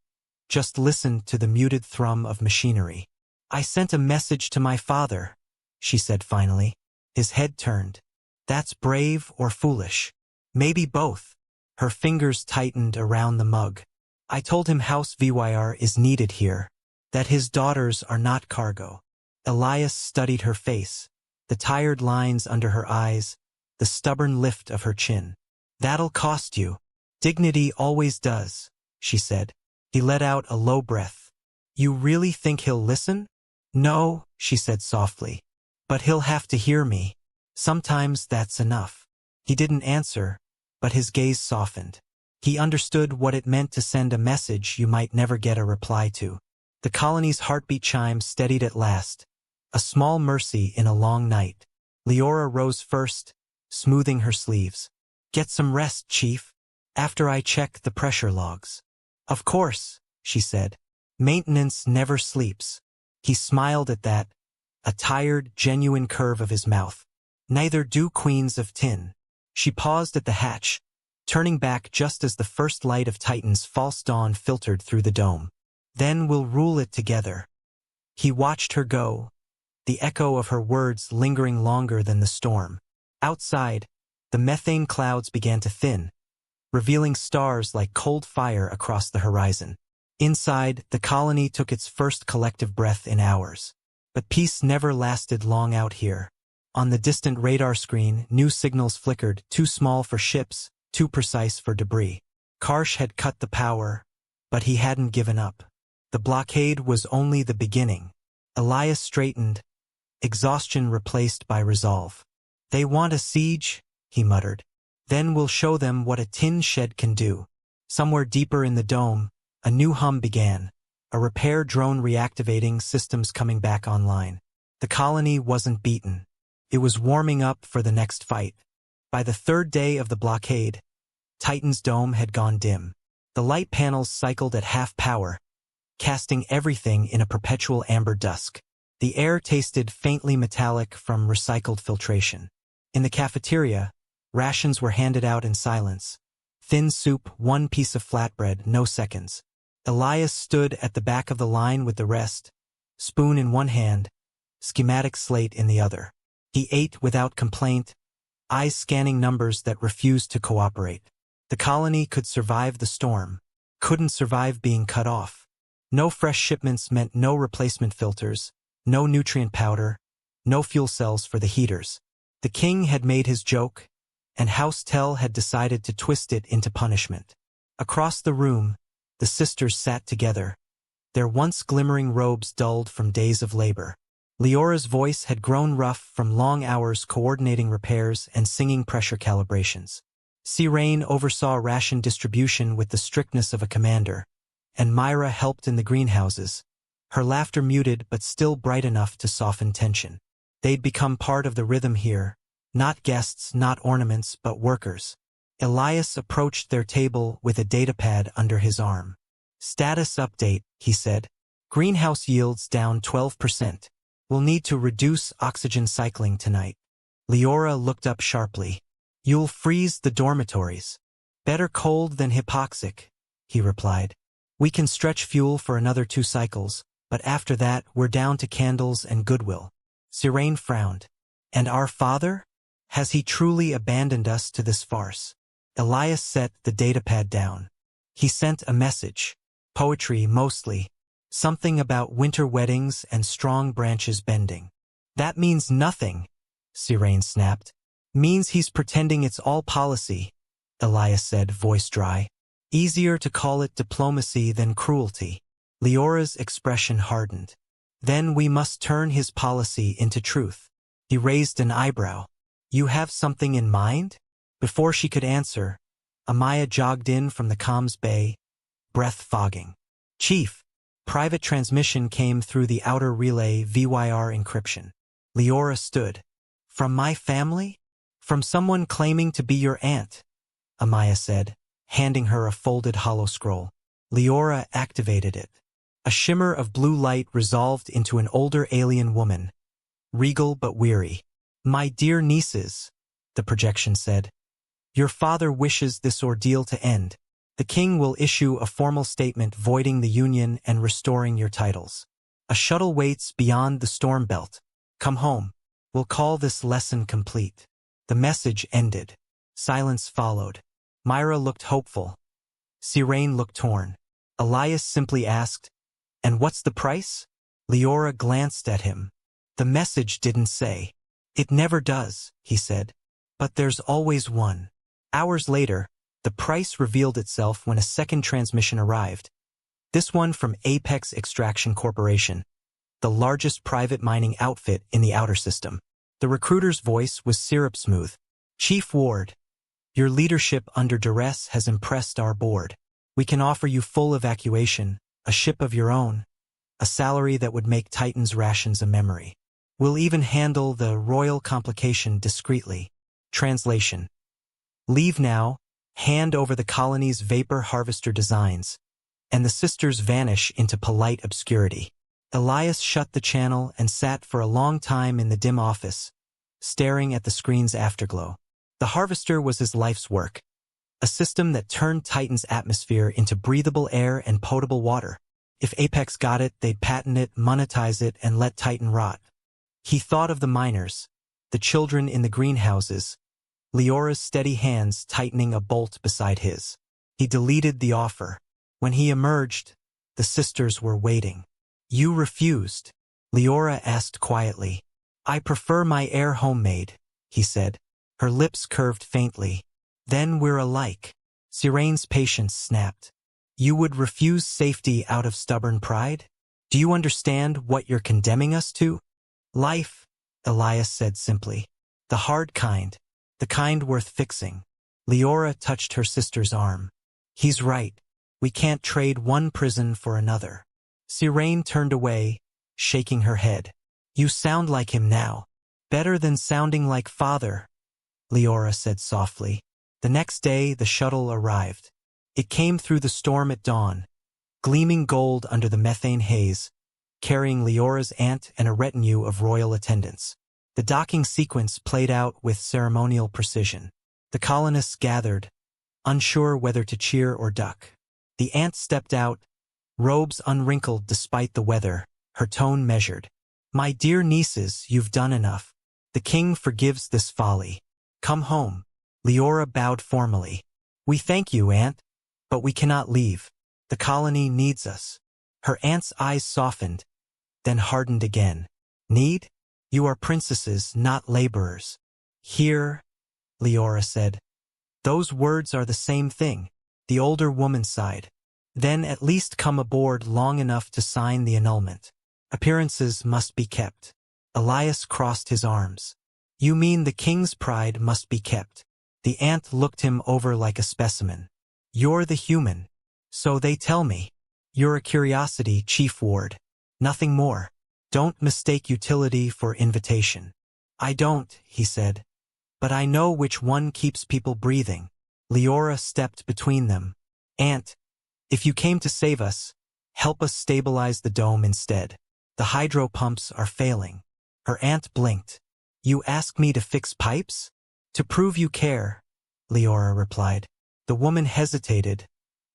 just listened to the muted thrum of machinery. "I sent a message to my father," she said finally. His head turned. "That's brave or foolish?" "Maybe both." Her fingers tightened around the mug. "I told him House VYR is needed here, that his daughters are not cargo." Elias studied her face, the tired lines under her eyes, the stubborn lift of her chin. "That'll cost you." "Dignity always does," she said. He let out a low breath. "You really think he'll listen?" "No," she said softly. "But he'll have to hear me. Sometimes that's enough." He didn't answer, but his gaze softened. He understood what it meant to send a message you might never get a reply to. The colony's heartbeat chime steadied at last. A small mercy in a long night. Leora rose first, smoothing her sleeves. Get some rest, Chief. After I check the pressure logs. Of course, she said. Maintenance never sleeps. He smiled at that, a tired, genuine curve of his mouth. Neither do queens of tin. She paused at the hatch, turning back just as the first light of Titan's false dawn filtered through the dome. Then we'll rule it together. He watched her go, the echo of her words lingering longer than the storm. Outside, the methane clouds began to thin, revealing stars like cold fire across the horizon. Inside, the colony took its first collective breath in hours. But peace never lasted long out here. On the distant radar screen, new signals flickered, too small for ships, too precise for debris. Karsh had cut the power, but he hadn't given up. The blockade was only the beginning. Elias straightened, exhaustion replaced by resolve. They want a siege, he muttered. Then we'll show them what a tin shed can do. Somewhere deeper in the dome, a new hum began, a repair drone reactivating, systems coming back online. The colony wasn't beaten. It was warming up for the next fight. By the third day of the blockade, Titan's dome had gone dim. The light panels cycled at half power, casting everything in a perpetual amber dusk. The air tasted faintly metallic from recycled filtration. In the cafeteria, rations were handed out in silence. Thin soup, one piece of flatbread, no seconds. Elias stood at the back of the line with the rest, spoon in one hand, schematic slate in the other. He ate without complaint, eyes scanning numbers that refused to cooperate. The colony could survive the storm, couldn't survive being cut off. No fresh shipments meant no replacement filters, no nutrient powder, no fuel cells for the heaters. The king had made his joke, and House Tell had decided to twist it into punishment. Across the room, the sisters sat together, their once glimmering robes dulled from days of labor. Leora's voice had grown rough from long hours coordinating repairs and singing pressure calibrations. Sirene oversaw ration distribution with the strictness of a commander, and Myra helped in the greenhouses, her laughter muted but still bright enough to soften tension. They'd become part of the rhythm here, not guests, not ornaments, but workers. Elias approached their table with a datapad under his arm. Status update, he said. Greenhouse yields down 12%. We'll need to reduce oxygen cycling tonight. Leora looked up sharply. You'll freeze the dormitories. Better cold than hypoxic, he replied. We can stretch fuel for another 2 cycles, but after that we're down to candles and goodwill. Sirene frowned. And our father? Has he truly abandoned us to this farce? Elias set the datapad down. He sent a message. Poetry, mostly. Something about winter weddings and strong branches bending. That means nothing, Sirene snapped. Means he's pretending it's all policy, Elias said, voice dry. Easier to call it diplomacy than cruelty. Leora's expression hardened. Then we must turn his policy into truth. He raised an eyebrow. You have something in mind? Before she could answer, Amaya jogged in from the comms bay, breath fogging. Chief, private transmission came through the outer relay VYR encryption. Leora stood. From my family? From someone claiming to be your aunt, Amaya said, handing her a folded hollow scroll. Leora activated it. A shimmer of blue light resolved into an older alien woman, regal but weary. My dear nieces, the projection said. Your father wishes this ordeal to end. The king will issue a formal statement voiding the union and restoring your titles. A shuttle waits beyond the storm belt. Come home. We'll call this lesson complete. The message ended. Silence followed. Myra looked hopeful. Sirene looked torn. Elias simply asked, And what's the price? Leora glanced at him. The message didn't say. It never does, he said. But there's always one. Hours later, the price revealed itself when a second transmission arrived. This one from Apex Extraction Corporation, the largest private mining outfit in the outer system. The recruiter's voice was syrup smooth. Chief Ward, Your leadership under duress has impressed our board. We can offer you full evacuation, a ship of your own, a salary that would make Titan's rations a memory. We'll even handle the royal complication discreetly. Translation. Leave now, hand over the colony's vapor harvester designs, and the sisters vanish into polite obscurity. Elias shut the channel and sat for a long time in the dim office, staring at the screen's afterglow. The harvester was his life's work, a system that turned Titan's atmosphere into breathable air and potable water. If Apex got it, they'd patent it, monetize it, and let Titan rot. He thought of the miners, the children in the greenhouses, Leora's steady hands tightening a bolt beside his. He deleted the offer. When he emerged, the sisters were waiting. You refused, Leora asked quietly. I prefer my air homemade, he said. Her lips curved faintly. Then we're alike. Sirene's patience snapped. You would refuse safety out of stubborn pride? Do you understand what you're condemning us to? Life, Elias said simply. The hard kind. The kind worth fixing. Leora touched her sister's arm. He's right. We can't trade one prison for another. Sirene turned away, shaking her head. You sound like him now. Better than sounding like father, Leora said softly. The next day, the shuttle arrived. It came through the storm at dawn, gleaming gold under the methane haze, carrying Leora's aunt and a retinue of royal attendants. The docking sequence played out with ceremonial precision. The colonists gathered, unsure whether to cheer or duck. The aunt stepped out, robes unwrinkled despite the weather, her tone measured. My dear nieces, you've done enough. The king forgives this folly. Come home. Leora bowed formally. We thank you, aunt, but we cannot leave. The colony needs us. Her aunt's eyes softened, then hardened again. Need? You are princesses, not laborers. Here, Leora said. Those words are the same thing. The older woman sighed. Then at least come aboard long enough to sign the annulment. Appearances must be kept. Elias crossed his arms. You mean the king's pride must be kept? The aunt looked him over like a specimen. You're the human. So they tell me. You're a curiosity, Chief Ward. Nothing more. Don't mistake utility for invitation. I don't, he said. But I know which one keeps people breathing. Leora stepped between them. Aunt, if you came to save us, help us stabilize the dome instead. The hydro pumps are failing. Her aunt blinked. You ask me to fix pipes? To prove you care, Leora replied. The woman hesitated,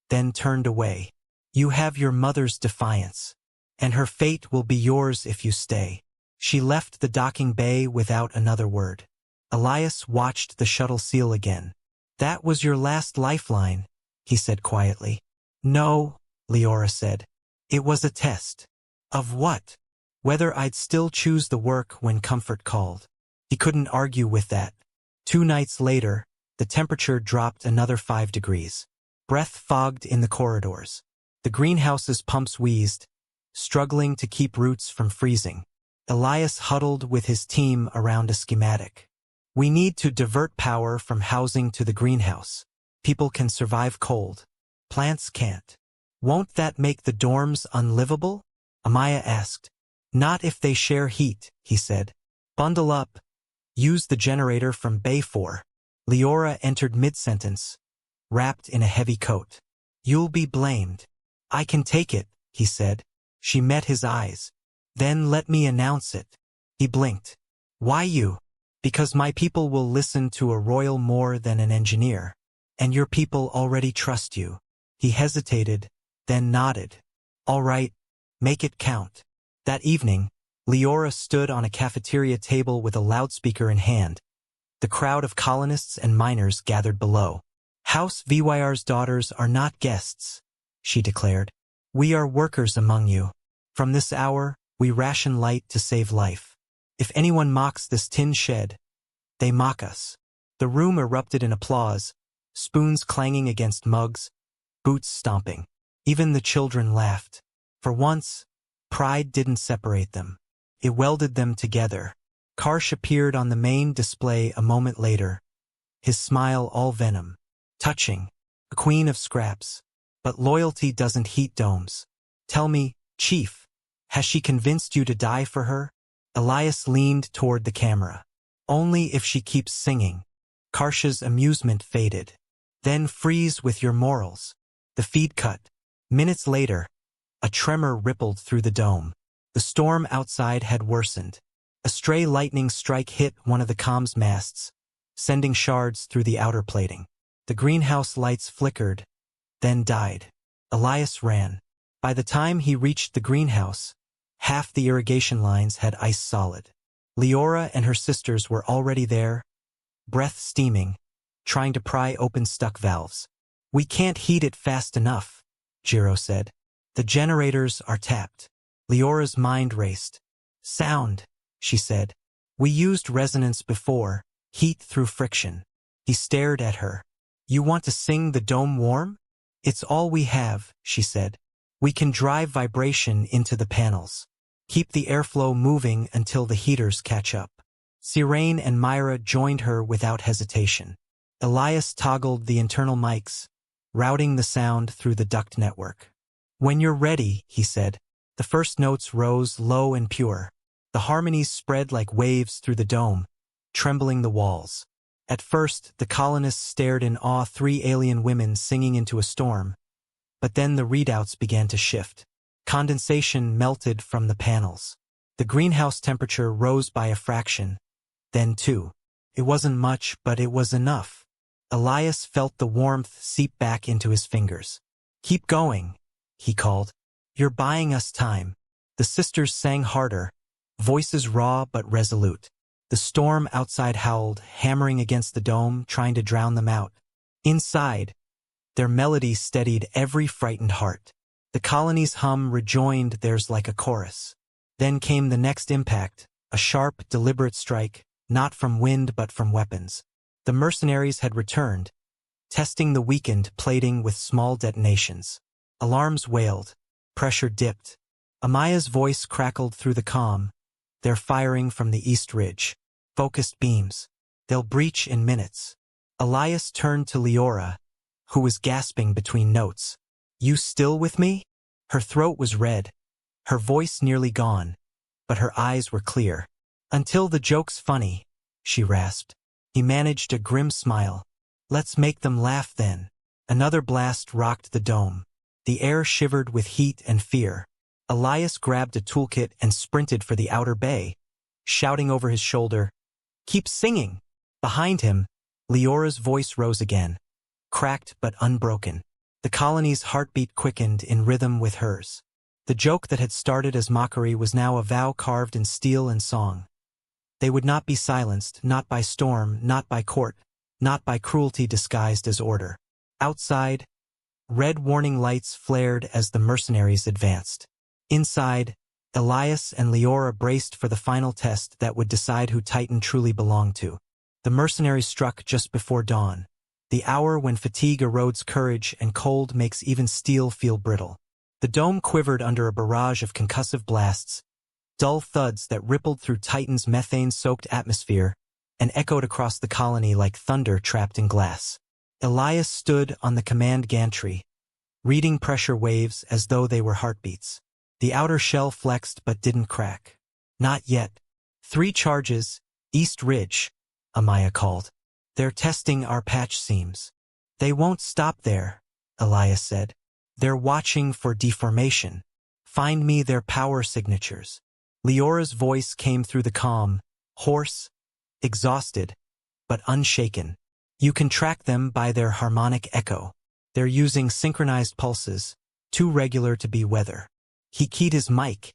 then turned away. You have your mother's defiance, and her fate will be yours if you stay. She left the docking bay without another word. Elias watched the shuttle seal again. That was your last lifeline, he said quietly. No, Leora said. It was a test. Of what? Whether I'd still choose the work when comfort called. He couldn't argue with that. 2 nights later, the temperature dropped another 5 degrees. Breath fogged in the corridors. The greenhouse's pumps wheezed, struggling to keep roots from freezing. Elias huddled with his team around a schematic. We need to divert power from housing to the greenhouse. People can survive cold. Plants can't. Won't that make the dorms unlivable? Amaya asked. Not if they share heat, he said. Bundle up. Use the generator from Bay 4. Leora entered mid-sentence, wrapped in a heavy coat. You'll be blamed. I can take it, he said. She met his eyes. Then let me announce it. He blinked. Why you? Because my people will listen to a royal more than an engineer. And your people already trust you. He hesitated, then nodded. All right, make it count. That evening, Leora stood on a cafeteria table with a loudspeaker in hand. The crowd of colonists and miners gathered below. House VYR's daughters are not guests, she declared. We are workers among you. From this hour, we ration light to save life. If anyone mocks this tin shed, they mock us. The room erupted in applause, spoons clanging against mugs, boots stomping. Even the children laughed. For once, pride didn't separate them. It welded them together. Karsh appeared on the main display a moment later, his smile all venom. Touching. A queen of scraps. But loyalty doesn't heat domes. Tell me, Chief, has she convinced you to die for her? Elias leaned toward the camera. Only if she keeps singing. Karsha's amusement faded. Then freeze with your morals. The feed cut. Minutes later, a tremor rippled through the dome. The storm outside had worsened. A stray lightning strike hit one of the comms masts, sending shards through the outer plating. The greenhouse lights flickered, then died. Elias ran. By the time he reached the greenhouse, half the irrigation lines had ice solid. Leora and her sisters were already there, breath steaming, trying to pry open stuck valves. We can't heat it fast enough, Jiro said. The generators are tapped. Leora's mind raced. Sound, she said. We used resonance before, heat through friction. He stared at her. You want to sing the dome warm? It's all we have, she said. We can drive vibration into the panels. Keep the airflow moving until the heaters catch up. Sirene and Myra joined her without hesitation. Elias toggled the internal mics, routing the sound through the duct network. When you're ready, he said. The first notes rose low and pure. The harmonies spread like waves through the dome, trembling the walls. At first, the colonists stared in awe, 3 alien women singing into a storm. But then the readouts began to shift. Condensation melted from the panels. The greenhouse temperature rose by a fraction. Then 2. It wasn't much, but it was enough. Elias felt the warmth seep back into his fingers. Keep going, he called. You're buying us time. The sisters sang harder, voices raw but resolute. The storm outside howled, hammering against the dome, trying to drown them out. Inside, their melody steadied every frightened heart. The colony's hum rejoined theirs like a chorus. Then came the next impact, a sharp, deliberate strike, not from wind but from weapons. The mercenaries had returned, testing the weakened plating with small detonations. Alarms wailed. Pressure dipped. Amaya's voice crackled through the calm. They're firing from the east ridge. Focused beams. They'll breach in minutes. Elias turned to Leora, who was gasping between notes. You still with me? Her throat was red, her voice nearly gone, but her eyes were clear. Until the joke's funny, she rasped. He managed a grim smile. Let's make them laugh then. Another blast rocked the dome. The air shivered with heat and fear. Elias grabbed a toolkit and sprinted for the outer bay, shouting over his shoulder, Keep singing! Behind him, Leora's voice rose again, cracked but unbroken. The colony's heartbeat quickened in rhythm with hers. The joke that had started as mockery was now a vow carved in steel and song. They would not be silenced, not by storm, not by court, not by cruelty disguised as order. Outside, red warning lights flared as the mercenaries advanced. Inside, Elias and Leora braced for the final test that would decide who Titan truly belonged to. The mercenaries struck just before dawn, the hour when fatigue erodes courage and cold makes even steel feel brittle. The dome quivered under a barrage of concussive blasts, dull thuds that rippled through Titan's methane-soaked atmosphere and echoed across the colony like thunder trapped in glass. Elias stood on the command gantry, reading pressure waves as though they were heartbeats. The outer shell flexed but didn't crack. Not yet. 3 charges, East Ridge, Amaya called. They're testing our patch seams. They won't stop there, Elias said. They're watching for deformation. Find me their power signatures. Leora's voice came through the calm, hoarse, exhausted, but unshaken. You can track them by their harmonic echo. They're using synchronized pulses, too regular to be weather. He keyed his mic.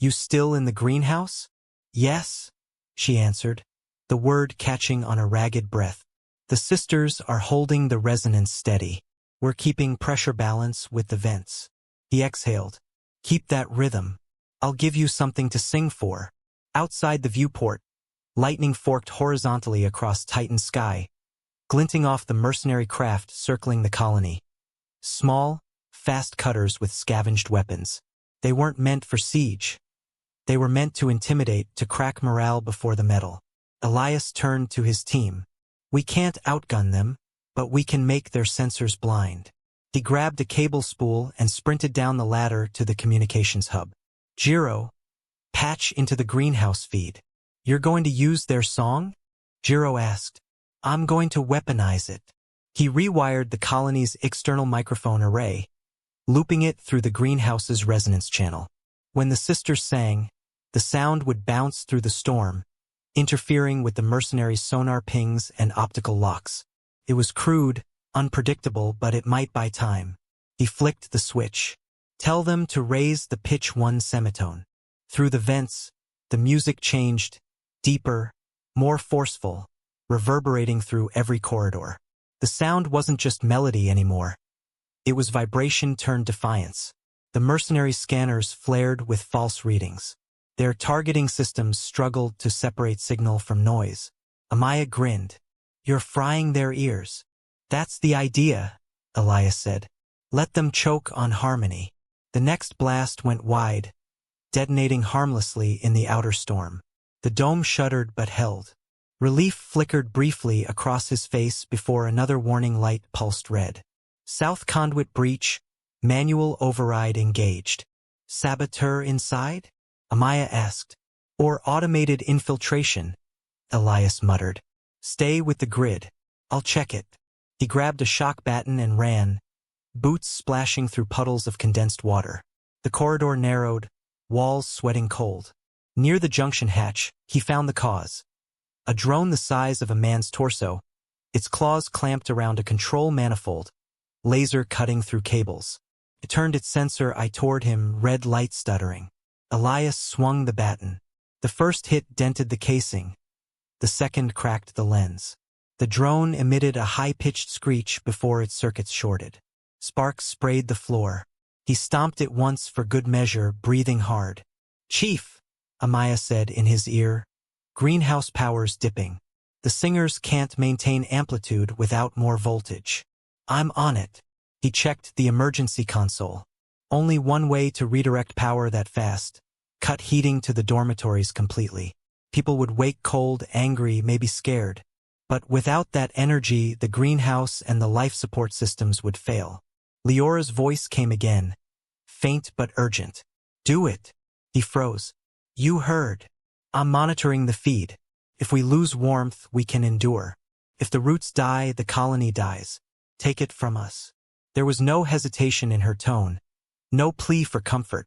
You still in the greenhouse? Yes, she answered, the word catching on a ragged breath. The sisters are holding the resonance steady. We're keeping pressure balance with the vents. He exhaled. Keep that rhythm. I'll give you something to sing for. Outside the viewport, lightning forked horizontally across Titan's sky, glinting off the mercenary craft circling the colony. Small, fast cutters with scavenged weapons. They weren't meant for siege. They were meant to intimidate, to crack morale before the metal. Elias turned to his team. We can't outgun them, but we can make their sensors blind. He grabbed a cable spool and sprinted down the ladder to the communications hub. Jiro, patch into the greenhouse feed. You're going to use their song? Jiro asked. I'm going to weaponize it. He rewired the colony's external microphone array, looping it through the greenhouse's resonance channel. When the sisters sang, the sound would bounce through the storm, interfering with the mercenaries' sonar pings and optical locks. It was crude, unpredictable, but it might buy time. He flicked the switch. Tell them to raise the pitch 1 semitone. Through the vents, the music changed, deeper, more forceful, reverberating through every corridor. The sound wasn't just melody anymore. It was vibration turned defiance. The mercenary scanners flared with false readings. Their targeting systems struggled to separate signal from noise. Amaya grinned. You're frying their ears. That's the idea, Elias said. Let them choke on harmony. The next blast went wide, detonating harmlessly in the outer storm. The dome shuddered but held. Relief flickered briefly across his face before another warning light pulsed red. South conduit breach, manual override engaged. Saboteur inside? Amaya asked. Or automated infiltration, Elias muttered. Stay with the grid. I'll check it. He grabbed a shock baton and ran, boots splashing through puddles of condensed water. The corridor narrowed, walls sweating cold. Near the junction hatch, he found the cause. A drone the size of a man's torso, its claws clamped around a control manifold, laser cutting through cables. It turned its sensor eye toward him, red light stuttering. Elias swung the baton. The first hit dented the casing. The second cracked the lens. The drone emitted a high-pitched screech before its circuits shorted. Sparks sprayed the floor. He stomped it once for good measure, breathing hard. Chief, Amaya said in his ear. Greenhouse powers dipping. The singers can't maintain amplitude without more voltage. I'm on it. He checked the emergency console. Only one way to redirect power that fast. Cut heating to the dormitories completely. People would wake cold, angry, maybe scared. But without that energy, the greenhouse and the life support systems would fail. Leora's voice came again, faint but urgent. Do it. He froze. You heard. I'm monitoring the feed. If we lose warmth, we can endure. If the roots die, the colony dies. Take it from us. There was no hesitation in her tone, no plea for comfort,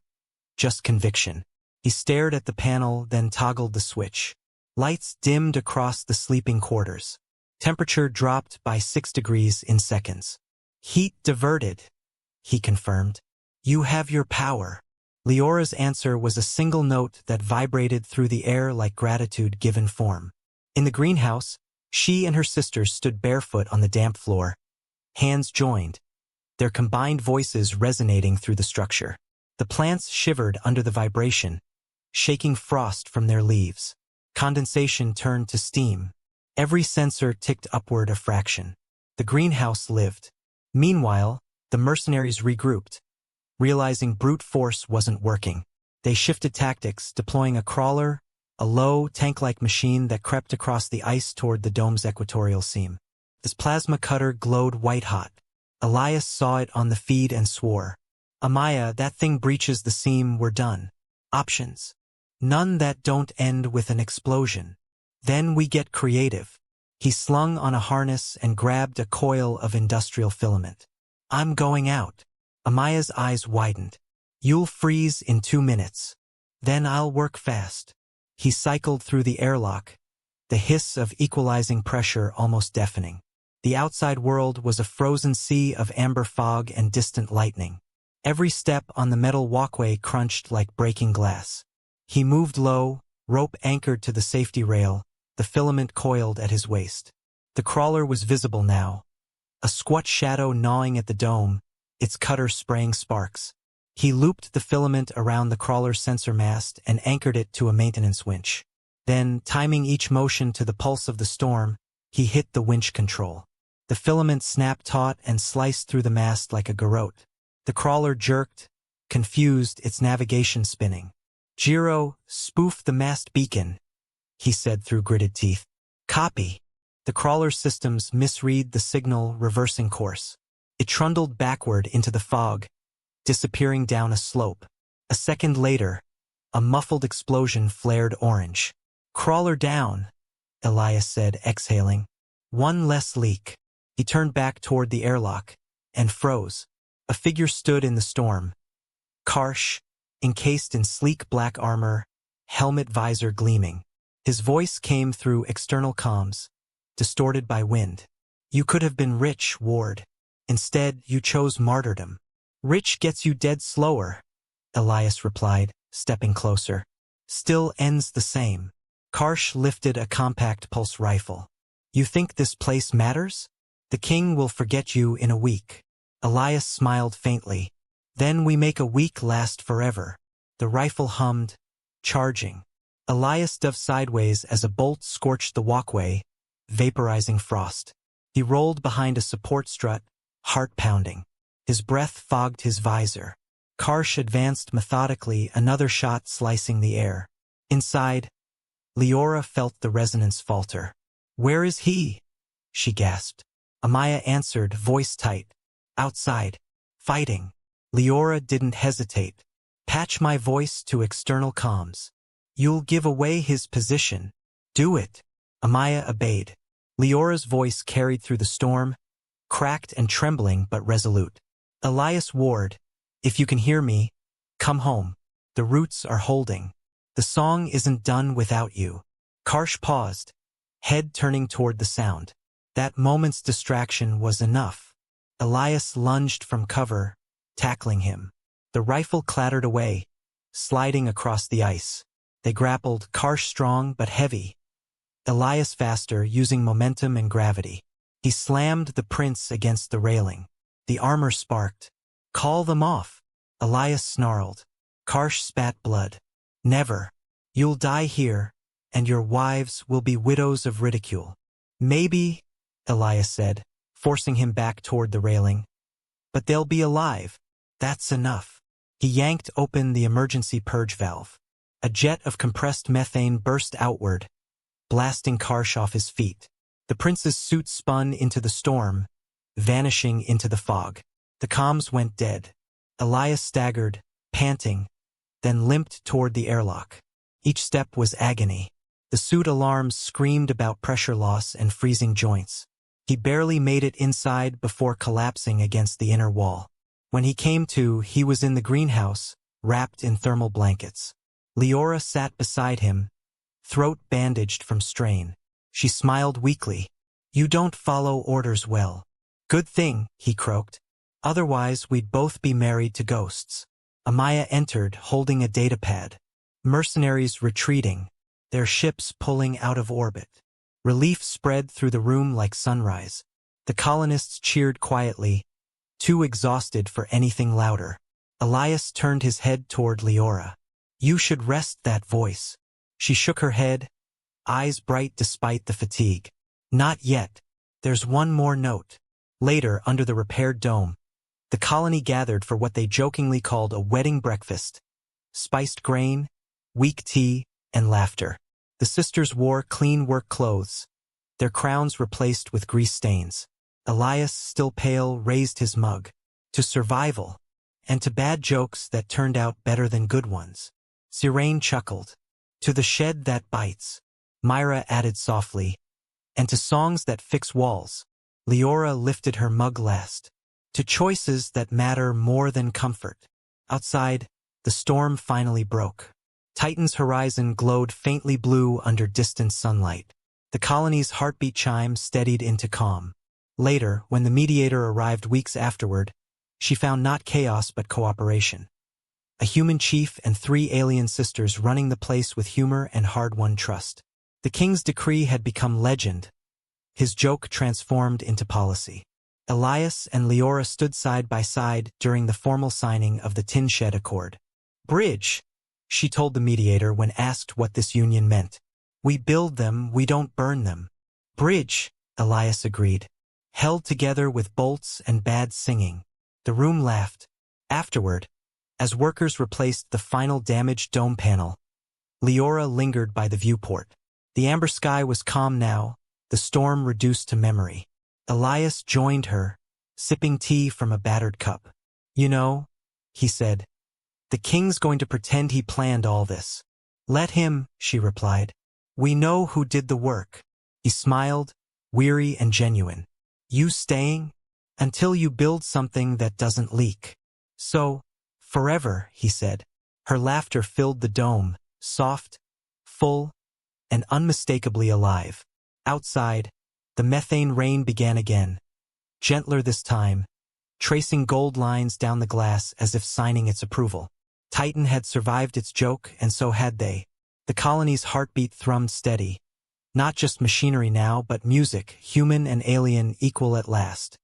just conviction. He stared at the panel, then toggled the switch. Lights dimmed across the sleeping quarters. Temperature dropped by 6 degrees in seconds. Heat diverted, he confirmed. You have your power. Leora's answer was a single note that vibrated through the air like gratitude given form. In the greenhouse, she and her sisters stood barefoot on the damp floor, hands joined, their combined voices resonating through the structure. The plants shivered under the vibration, shaking frost from their leaves. Condensation turned to steam. Every sensor ticked upward a fraction. The greenhouse lived. Meanwhile, the mercenaries regrouped. Realizing brute force wasn't working, they shifted tactics, deploying a crawler, a low, tank-like machine that crept across the ice toward the dome's equatorial seam. This plasma cutter glowed white-hot. Elias saw it on the feed and swore. Amaya, that thing breaches the seam, we're done. Options. None that don't end with an explosion. Then we get creative. He slung on a harness and grabbed a coil of industrial filament. I'm going out. Amaya's eyes widened. You'll freeze in 2 minutes. Then I'll work fast. He cycled through the airlock, the hiss of equalizing pressure almost deafening. The outside world was a frozen sea of amber fog and distant lightning. Every step on the metal walkway crunched like breaking glass. He moved low, rope anchored to the safety rail, the filament coiled at his waist. The crawler was visible now, a squat shadow gnawing at the dome, its cutter spraying sparks. He looped the filament around the crawler's sensor mast and anchored it to a maintenance winch. Then, timing each motion to the pulse of the storm, he hit the winch control. The filament snapped taut and sliced through the mast like a garrote. The crawler jerked, confused, its navigation spinning. Jiro, spoof the mast beacon, he said through gritted teeth. Copy. The crawler's systems misread the signal, reversing course. It trundled backward into the fog, disappearing down a slope. A second later, a muffled explosion flared orange. "Crawler down," Elias said, exhaling. "One less leak." He turned back toward the airlock and froze. A figure stood in the storm. Karsh, encased in sleek black armor, helmet visor gleaming. His voice came through external comms, distorted by wind. "You could have been rich, Ward. Instead, you chose martyrdom." "Rich gets you dead slower," Elias replied, stepping closer. "Still ends the same." Karsh lifted a compact pulse rifle. "You think this place matters? The king will forget you in a week." Elias smiled faintly. "Then we make a week last forever." The rifle hummed, charging. Elias dove sideways as a bolt scorched the walkway, vaporizing frost. He rolled behind a support strut, heart pounding. His breath fogged his visor. Karsh advanced methodically, another shot slicing the air. Inside, Leora felt the resonance falter. "Where is he?" she gasped. Amaya answered, voice tight. "Outside. Fighting." Leora didn't hesitate. "Patch my voice to external comms. You'll give away his position." "Do it." Amaya obeyed. Leora's voice carried through the storm, cracked and trembling but resolute. "Elias Ward, if you can hear me, come home. The roots are holding. The song isn't done without you." Karsh paused, head turning toward the sound. That moment's distraction was enough. Elias lunged from cover, tackling him. The rifle clattered away, sliding across the ice. They grappled, Karsh strong but heavy. Elias faster, using momentum and gravity. He slammed the prince against the railing. The armor sparked. "Call them off," Elias snarled. Karsh spat blood. "Never. You'll die here, and your wives will be widows of ridicule." "Maybe," Elias said, forcing him back toward the railing. "But they'll be alive. That's enough." He yanked open the emergency purge valve. A jet of compressed methane burst outward, blasting Karsh off his feet. The prince's suit spun into the storm, vanishing into the fog. The comms went dead. Elias staggered, panting, then limped toward the airlock. Each step was agony. The suit alarms screamed about pressure loss and freezing joints. He barely made it inside before collapsing against the inner wall. When he came to, he was in the greenhouse, wrapped in thermal blankets. Leora sat beside him, throat bandaged from strain. She smiled weakly. "You don't follow orders well." "Good thing," he croaked. "Otherwise we'd both be married to ghosts." Amaya entered, holding a datapad. Mercenaries retreating, their ships pulling out of orbit. Relief spread through the room like sunrise. The colonists cheered quietly, too exhausted for anything louder. Elias turned his head toward Leora. "You should rest that voice." She shook her head, eyes bright despite the fatigue. "Not yet. There's one more note." Later, under the repaired dome, the colony gathered for what they jokingly called a wedding breakfast. Spiced grain, weak tea, and laughter. The sisters wore clean work clothes, their crowns replaced with grease stains. Elias, still pale, raised his mug. "To survival, and to bad jokes that turned out better than good ones." Sirene chuckled. "To the shed that bites," Myra added softly. "And to songs that fix walls." Leora lifted her mug last. "To choices that matter more than comfort." Outside, the storm finally broke. Titan's horizon glowed faintly blue under distant sunlight. The colony's heartbeat chime steadied into calm. Later, when the mediator arrived weeks afterward, she found not chaos but cooperation. A human chief and 3 alien sisters running the place with humor and hard-won trust. The king's decree had become legend, his joke transformed into policy. Elias and Leora stood side by side during the formal signing of the Tin Shed Accord. "Bridge," she told the mediator when asked what this union meant. "We build them, we don't burn them." "Bridge," Elias agreed. "Held together with bolts and bad singing." The room laughed. Afterward, as workers replaced the final damaged dome panel, Leora lingered by the viewport. The amber sky was calm now, the storm reduced to memory. Elias joined her, sipping tea from a battered cup. "You know," he said, "the king's going to pretend he planned all this." "Let him," she replied. "We know who did the work." He smiled, weary and genuine. "You staying? Until you build something that doesn't leak." "So, forever," he said. Her laughter filled the dome, soft, full, and unmistakably alive. Outside, the methane rain began again, gentler this time, tracing gold lines down the glass as if signing its approval. Titan had survived its joke, and so had they. The colony's heartbeat thrummed steady. Not just machinery now, but music, human and alien, equal at last.